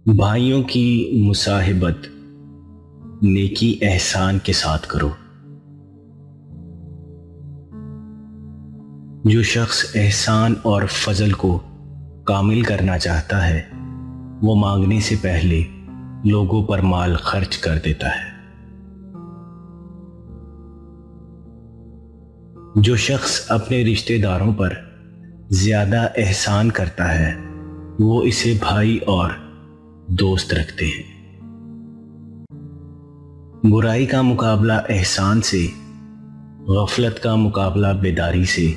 بھائیوں کی مصاحبت نیکی احسان کے ساتھ کرو۔ جو شخص احسان اور فضل کو کامل کرنا چاہتا ہے وہ مانگنے سے پہلے لوگوں پر مال خرچ کر دیتا ہے۔ جو شخص اپنے رشتہ داروں پر زیادہ احسان کرتا ہے وہ اسے بھائی اور دوست رکھتے ہیں۔ برائی کا مقابلہ احسان سے، غفلت کا مقابلہ بیداری سے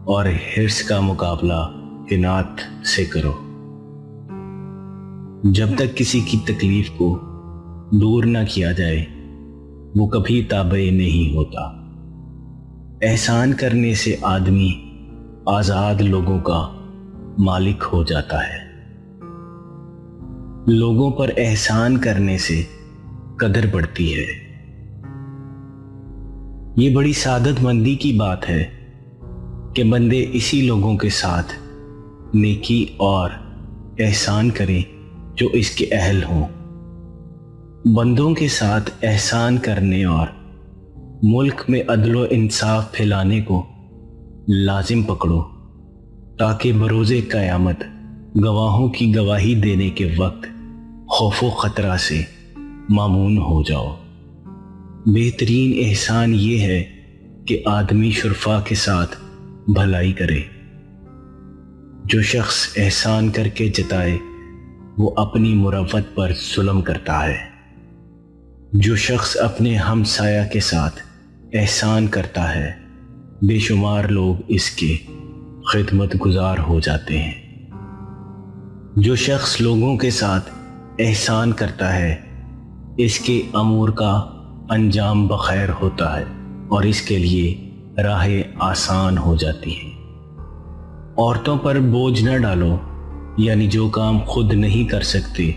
اور حرص کا مقابلہ قناعت سے کرو۔ جب تک کسی کی تکلیف کو دور نہ کیا جائے وہ کبھی تابع نہیں ہوتا۔ احسان کرنے سے آدمی آزاد لوگوں کا مالک ہو جاتا ہے۔ لوگوں پر احسان کرنے سے قدر بڑھتی ہے۔ یہ بڑی سعادت مندی کی بات ہے کہ بندے اسی لوگوں کے ساتھ نیکی اور احسان کریں جو اس کے اہل ہوں۔ بندوں کے ساتھ احسان کرنے اور ملک میں عدل و انصاف پھیلانے کو لازم پکڑو تاکہ بروز قیامت گواہوں کی گواہی دینے کے وقت خوف و خطرہ سے مامون ہو جاؤ۔ بہترین احسان یہ ہے کہ آدمی شرفا کے ساتھ بھلائی کرے۔ جو شخص احسان کر کے جتائے وہ اپنی مروت پر ظلم کرتا ہے۔ جو شخص اپنے ہمسایہ کے ساتھ احسان کرتا ہے بے شمار لوگ اس کے خدمت گزار ہو جاتے ہیں۔ جو شخص لوگوں کے ساتھ احسان کرتا ہے اس کے امور کا انجام بخیر ہوتا ہے اور اس کے لیے راہیں آسان ہو جاتی ہیں۔ عورتوں پر بوجھ نہ ڈالو، یعنی جو کام خود نہیں کر سکتے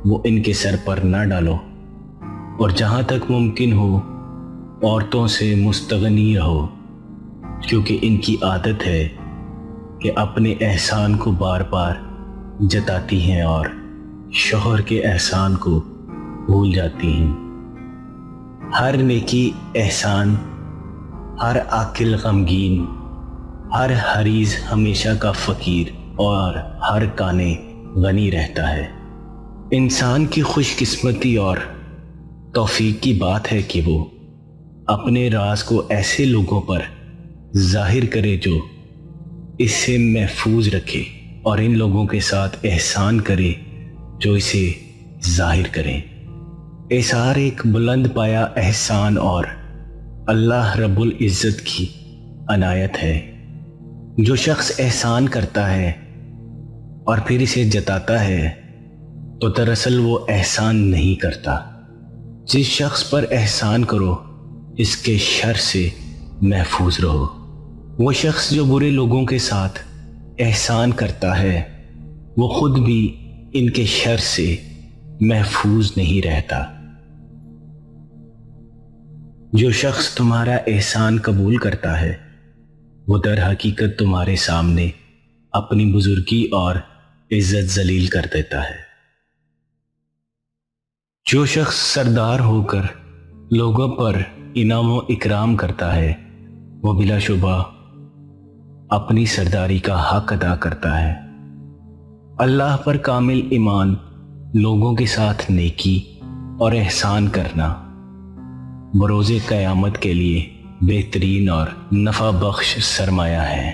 وہ ان کے سر پر نہ ڈالو، اور جہاں تک ممکن ہو عورتوں سے مستغنی رہو، کیونکہ ان کی عادت ہے کہ اپنے احسان کو بار بار جتاتی ہیں اور شوہر کے احسان کو بھول جاتی ہیں۔ ہر نیکی احسان، ہر عاقل غمگین، ہر حریص ہمیشہ کا فقیر اور ہر کانے غنی رہتا ہے۔ انسان کی خوش قسمتی اور توفیق کی بات ہے کہ وہ اپنے راز کو ایسے لوگوں پر ظاہر کرے جو اس سے محفوظ رکھے، اور ان لوگوں کے ساتھ احسان کرے جو اسے ظاہر کریں۔ احسان ایک بلند پایا احسان اور اللہ رب العزت کی عنایت ہے۔ جو شخص احسان کرتا ہے اور پھر اسے جتاتا ہے تو دراصل وہ احسان نہیں کرتا۔ جس شخص پر احسان کرو اس کے شر سے محفوظ رہو۔ وہ شخص جو برے لوگوں کے ساتھ احسان کرتا ہے وہ خود بھی ان کے شر سے محفوظ نہیں رہتا۔ جو شخص تمہارا احسان قبول کرتا ہے وہ در حقیقت تمہارے سامنے اپنی بزرگی اور عزت ذلیل کر دیتا ہے۔ جو شخص سردار ہو کر لوگوں پر انعام و اکرام کرتا ہے وہ بلا شبہ اپنی سرداری کا حق ادا کرتا ہے۔ اللہ پر کامل ایمان، لوگوں کے ساتھ نیکی اور احسان کرنا بروز قیامت کے لیے بہترین اور نفع بخش سرمایہ ہے۔